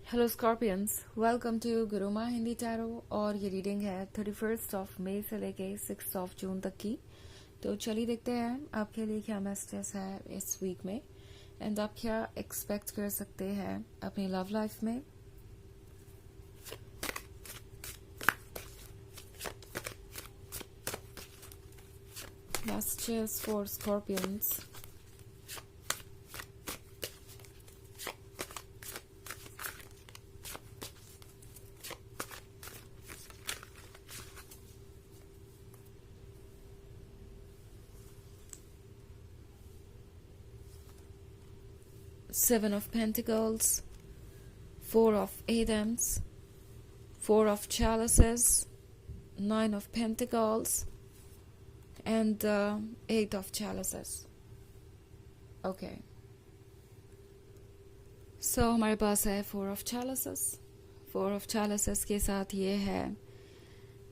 Hello scorpions, welcome to Guruma Hindi tarot. और ये reading है 31 मई से लेके 6 जून तक की। तो चलिए देखते हैं आपके लिए क्या मैसेजेस है इस वीक में एंड आप क्या एक्सपेक्ट कर सकते हैं अपनी लव लाइफ में। Messages for scorpions. Seven of Pentacles, Four of Atoms, Four of Chalices, Nine of Pentacles, and Eight of Chalices. Okay. So हमारे पास है Four of Chalices. Four of Chalices के साथ ये है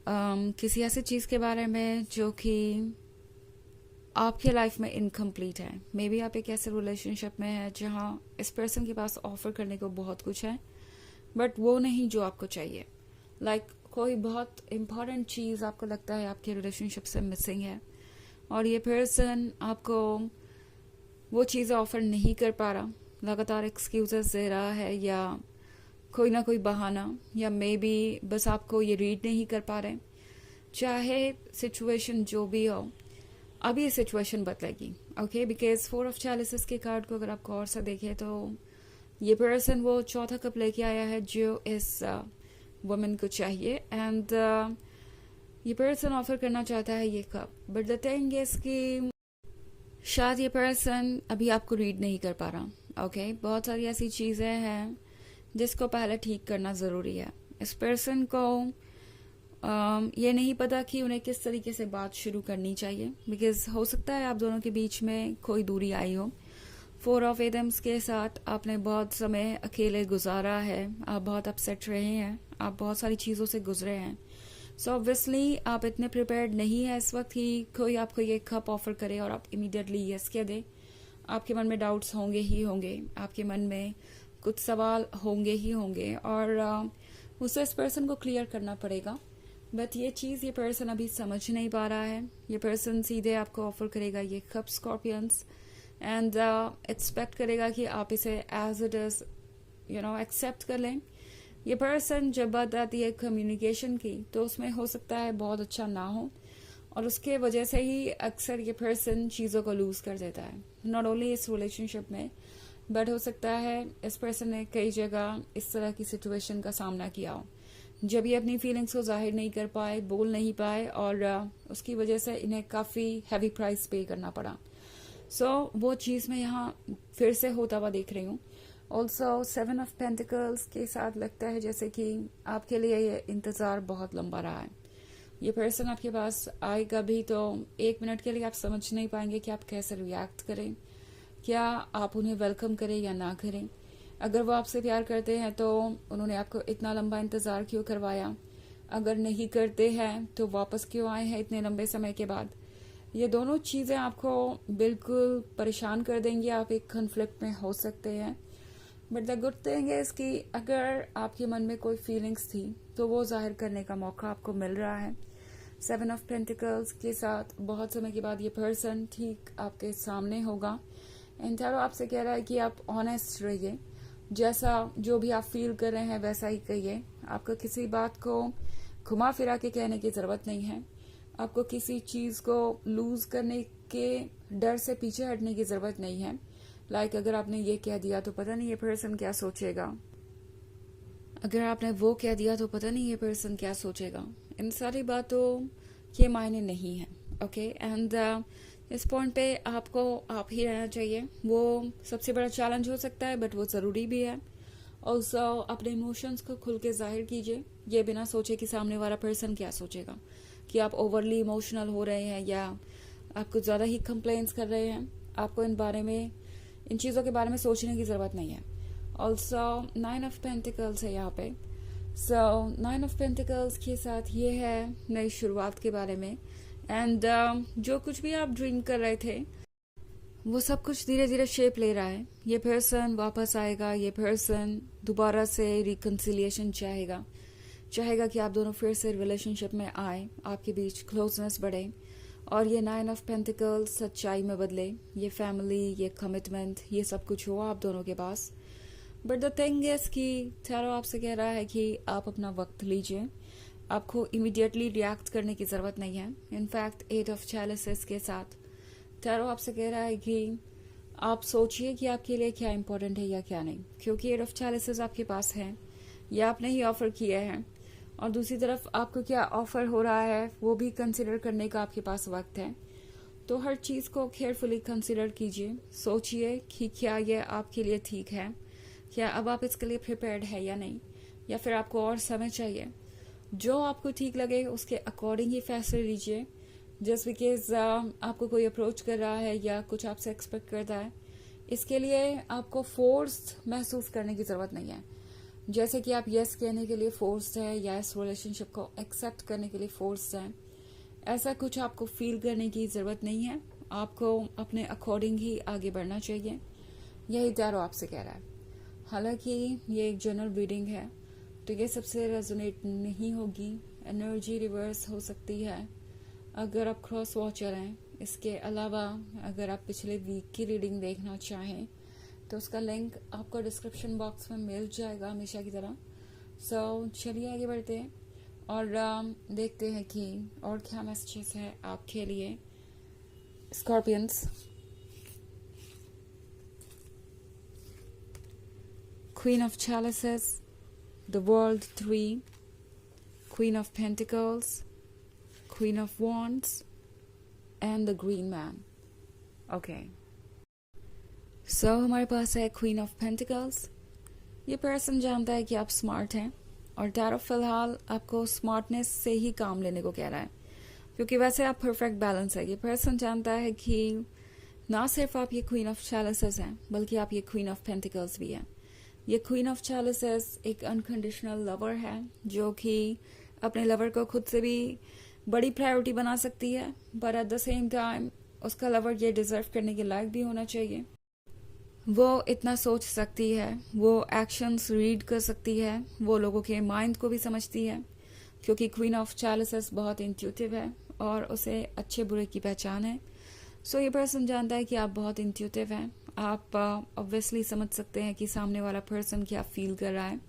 किसी ऐसी चीज़ के बारे में जो कि आपके लाइफ में इनकम्प्लीट है। मे बी आप एक ऐसे रिलेशनशिप में है जहाँ इस पर्सन के पास ऑफर करने को बहुत कुछ है बट वो नहीं जो आपको चाहिए। लाइक कोई बहुत इम्पॉर्टेंट चीज़ आपको लगता है आपके रिलेशनशिप से मिसिंग है और ये पर्सन आपको वो चीज़ें ऑफर नहीं कर पा रहा, लगातार एक्सक्यूजेस दे रहा है या कोई ना कोई बहाना, या मे बी बस आपको ये रीड नहीं कर पा रहे। चाहे सिचुएशन जो भी हो, अभी ये सिचुएशन बदलेगी। ओके, बिकॉज फोर ऑफ चैलिसेस के कार्ड को अगर आप गौर से देखें तो ये पर्सन वो चौथा कप लेके आया है जो इस वुमन को चाहिए एंड ये पर्सन ऑफर करना चाहता है ये cup. But the thing is कि शायद ये पर्सन अभी आपको रीड नहीं कर पा रहा। ओके, बहुत सारी ऐसी चीज़ें हैं जिसको पहले ठीक करना ज़रूरी है। इस पर्सन को ये नहीं पता कि उन्हें किस तरीके से बात शुरू करनी चाहिए, बिकॉज हो सकता है आप दोनों के बीच में कोई दूरी आई हो। फोर ऑफ एडम्स के साथ आपने बहुत समय अकेले गुजारा है, आप बहुत अपसेट रहे हैं, आप बहुत सारी चीज़ों से गुजरे हैं। सो ऑब्वियसली आप इतने प्रिपेयर्ड नहीं है इस वक्त कि कोई आपको ये कप ऑफर करे और आप इमीडिएटली यस कह दे। आपके मन में डाउट्स होंगे ही होंगे, आपके मन में कुछ सवाल होंगे ही होंगे और उसे इस पर्सन को क्लियर करना पड़ेगा। बट ये चीज़ ये पर्सन अभी समझ नहीं पा रहा है। ये पर्सन सीधे आपको ऑफर करेगा ये कप स्कॉर्पियंस एंड एक्सपेक्ट करेगा कि आप इसे एज इट इज एक्सेप्ट कर लें। ये पर्सन जब बात आती है कम्युनिकेशन की तो उसमें हो सकता है बहुत अच्छा ना हो और उसके वजह से ही अक्सर ये पर्सन चीज़ों को लूज कर देता है। नॉट ओनली इस रिलेशनशिप में बट हो सकता है इस पर्सन ने कई जगह इस तरह की सिचुएशन का सामना किया हो जब ये अपनी फीलिंग्स को जाहिर नहीं कर पाए, बोल नहीं पाए और उसकी वजह से इन्हें काफ़ी हैवी प्राइस पे करना पड़ा। सो वो चीज़ मैं यहाँ फिर से होता हुआ देख रही हूँ। ऑल्सो सेवन ऑफ पेंटिकल्स के साथ लगता है जैसे कि आपके लिए ये इंतज़ार बहुत लंबा रहा है। ये पर्सन आपके पास आएगा भी तो एक मिनट के लिए आप समझ नहीं पाएंगे कि आप कैसे रिएक्ट करें, क्या आप उन्हें वेलकम करें या ना करें। अगर वो आपसे प्यार करते हैं तो उन्होंने आपको इतना लंबा इंतज़ार क्यों करवाया, अगर नहीं करते हैं तो वापस क्यों आए हैं इतने लंबे समय के बाद। ये दोनों चीज़ें आपको बिल्कुल परेशान कर देंगी, आप एक कन्फ्लिक्ट में हो सकते हैं। But the good thing is कि अगर आपके मन में कोई फीलिंग्स थी तो वो जाहिर करने का मौका आपको मिल रहा है। सेवन ऑफ पेंटिकल्स के साथ बहुत समय के बाद ये पर्सन ठीक आपके सामने होगा एंड टैरो आपसे कह रहा है कि आप ऑनेस्ट रहिए, जैसा जो भी आप फील कर रहे हैं वैसा ही कहिए। आपको किसी बात को घुमा फिरा के कहने की ज़रूरत नहीं है, आपको किसी चीज़ को लूज करने के डर से पीछे हटने की ज़रूरत नहीं है। लाइक अगर आपने ये कह दिया तो पता नहीं ये पर्सन क्या सोचेगा, अगर आपने वो कह दिया तो पता नहीं ये पर्सन क्या सोचेगा। इन सारी बातों के मायने नहीं है। ओके, एंड इस पॉइंट पे आपको आप ही रहना चाहिए। वो सबसे बड़ा चैलेंज हो सकता है बट वो ज़रूरी भी है। ऑल्सो अपने इमोशंस को खुल के जाहिर कीजिए, ये बिना सोचे कि सामने वाला पर्सन क्या सोचेगा, कि आप ओवरली इमोशनल हो रहे हैं या आप कुछ ज़्यादा ही कंप्लेंट्स कर रहे हैं। आपको इन चीज़ों के बारे में सोचने की ज़रूरत नहीं है। ऑल्सो नाइन ऑफ पेंटिकल्स है यहाँ पे। सो नाइन ऑफ पेंटिकल्स के साथ ये है नई शुरुआत के बारे में एंड जो कुछ भी आप ड्रीम कर रहे थे वो सब कुछ धीरे धीरे शेप ले रहा है। ये पर्सन वापस आएगा, ये पर्सन दोबारा से रिकन्सिलिएशन चाहेगा, चाहेगा कि आप दोनों फिर से रिलेशनशिप में आए, आपके बीच क्लोजनेस बढ़े और ये 9 ऑफ पेंटिकल्स सच्चाई में बदले, ये फैमिली, ये कमिटमेंट, ये सब कुछ हो आप दोनों के पास। बट द थिंग इज कि टैरो आपसे कह रहा है कि आप अपना वक्त लीजिए, आपको इमीडिएटली रिएक्ट करने की जरूरत नहीं है। इनफैक्ट 8 ऑफ चैलिसेस के साथ टैरो आपसे कह रहा है कि आप सोचिए कि आपके लिए क्या इंपॉर्टेंट है या क्या नहीं, क्योंकि 8 ऑफ चैलिसेस आपके पास है, या आपने ही ऑफर किया है, और दूसरी तरफ आपको क्या ऑफर हो रहा है वो भी कंसिडर करने का आपके पास वक्त है। तो हर चीज को केयरफुली कंसिडर कीजिए, सोचिए कि क्या ये आपके लिए ठीक है, क्या अब आप इसके लिए प्रिपेयर्ड है या नहीं, या फिर आपको और समय चाहिए। जो आपको ठीक लगे उसके अकॉर्डिंग ही फैसले लीजिए। जस्ट बिकॉज आपको कोई अप्रोच कर रहा है या कुछ आपसे एक्सपेक्ट करता है, इसके लिए आपको फोर्स महसूस करने की जरूरत नहीं है। जैसे कि आप यस कहने के लिए फोर्स्ड है या इस रिलेशनशिप को एक्सेप्ट करने के लिए फोर्स्ड है, ऐसा कुछ आपको फील करने की जरूरत नहीं है। आपको अपने अकॉर्डिंग ही आगे बढ़ना चाहिए, यही टैरो आपसे कह रहा है। हालांकि ये एक जनरल रीडिंग है तो ये सबसे रेजोनेट नहीं होगी, एनर्जी रिवर्स हो सकती है अगर आप क्रॉस वॉचर हैं। इसके अलावा अगर आप पिछले वीक की रीडिंग देखना चाहें तो उसका लिंक आपको डिस्क्रिप्शन बॉक्स में मिल जाएगा हमेशा की तरह। सो चलिए आगे बढ़ते हैं और देखते हैं कि और क्या मैसेजेस है आपके लिए scorpions. Queen of chalices, the world 3, queen of pentacles, queen of wands and the green man. Okay, so हमारे पास है क्वीन ऑफ पेंटिकल्स। ये पर्सन जानता है कि आप स्मार्ट हैं और टैरो फिलहाल आपको स्मार्टनेस से ही काम लेने को कह रहा है, क्योंकि वैसे आप परफेक्ट बैलेंस है। ये पर्सन जानता है कि ना सिर्फ आप ये क्वीन ऑफ चैलिसेस हैं बल्कि आप ये क्वीन ऑफ पेंटिकल्स भी हैं। ये क्वीन ऑफ चैलिसेस एक अनकंडीशनल लवर है जो कि अपने लवर को खुद से भी बड़ी प्रायोरिटी बना सकती है, but at the same time उसका लवर ये डिजर्व करने के लायक भी होना चाहिए। वो इतना सोच सकती है, वो एक्शंस रीड कर सकती है, वो लोगों के माइंड को भी समझती है, क्योंकि क्वीन ऑफ चैलिसेस बहुत इंट्यूटिव है और उसे अच्छे बुरे की पहचान है। सो ये पर्सन जानता है कि आप बहुत इंट्यूटिव हैं। आप ऑब्वियसली समझ सकते हैं कि सामने वाला पर्सन क्या फील कर रहा है।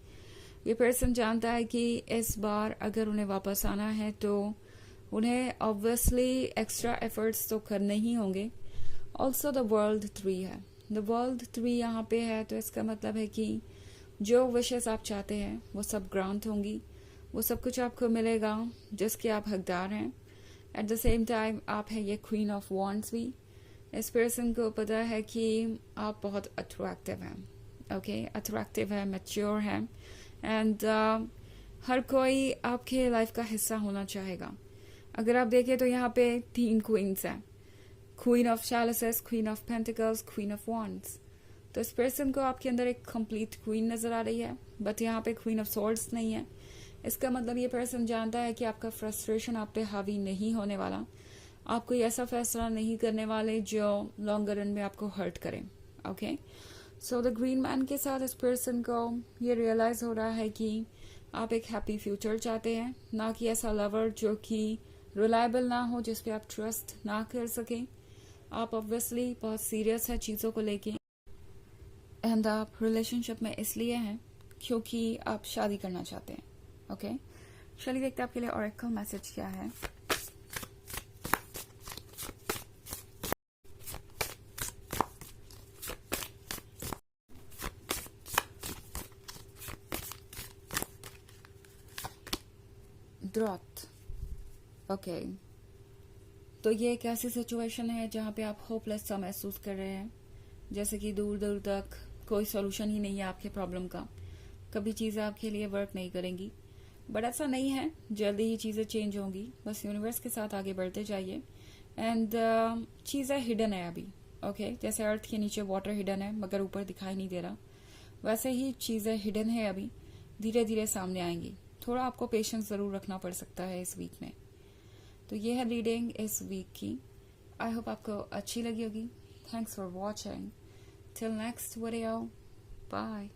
ये पर्सन जानता है कि इस बार अगर उन्हें वापस आना है तो उन्हें ऑब्वियसली एक्स्ट्रा एफर्ट्स तो करने ही होंगे। ऑल्सो द वर्ल्ड 3 है, द वर्ल्ड 3 यहाँ पे है, तो इसका मतलब है कि जो विशेष आप चाहते हैं वो सब ग्रांट होंगी, वो सब कुछ आपको मिलेगा जिसके आप हकदार हैं। एट द सेम टाइम आप हैं ये क्वीन ऑफ वॉन्ड्स भी। इस पर्सन को पता है कि आप बहुत अट्रैक्टिव हैं, ओके, अट्रैक्टिव है, मैच्योर है, एंड हर कोई आपके लाइफ का हिस्सा होना चाहेगा। अगर आप देखें तो यहाँ पे 3 क्वींस हैं, queen of chalices, queen of pentacles, queen of wands. तो इस पर्सन को आपके अंदर एक कंप्लीट क्वीन नजर आ रही है, बट यहाँ पे क्वीन ऑफ सॉर्ड्स नहीं है। इसका मतलब ये पर्सन जानता है कि आपका फ्रस्ट्रेशन आप पे हावी नहीं होने वाला, आप कोई ऐसा फैसला नहीं करने वाले जो लॉन्गर रन में आपको हर्ट करे। Okay, so the green man के साथ इस पर्सन को ये रियलाइज हो रहा है कि आप एक हैप्पी फ्यूचर चाहते हैं, ना कि ऐसा लवर जो कि रिलायबल ना हो, जिसपे आप ट्रस्ट ना कर सकें। आप ऑब्वियसली बहुत सीरियस है चीज़ों को लेके, एंड आप रिलेशनशिप में इसलिए हैं क्योंकि आप शादी करना चाहते हैं। ओके, चलिए देखते हैं आपके लिए ऑरेकल मैसेज क्या है। ड्रॉथ, ओके, तो ये एक ऐसी सिचुएशन है जहाँ पे आप होपलेस सा महसूस कर रहे हैं, जैसे कि दूर दूर तक कोई सॉल्यूशन ही नहीं है आपके प्रॉब्लम का, कभी चीज़ें आपके लिए वर्क नहीं करेंगी। बट ऐसा नहीं है, जल्दी ही चीज़ें चेंज होंगी, बस यूनिवर्स के साथ आगे बढ़ते जाइए। एंड चीज़ें हिडन है अभी, ओके, जैसे अर्थ के नीचे वाटर हिडन है मगर ऊपर दिखाई नहीं दे रहा, वैसे ही चीज़ें हिडन है अभी, धीरे धीरे सामने आएंगी। थोड़ा आपको पेशेंस ज़रूर रखना पड़ सकता है इस वीक में। तो ये है रीडिंग इस वीक की। आई होप आपको अच्छी लगी होगी। Thanks for watching. Till next video. Bye.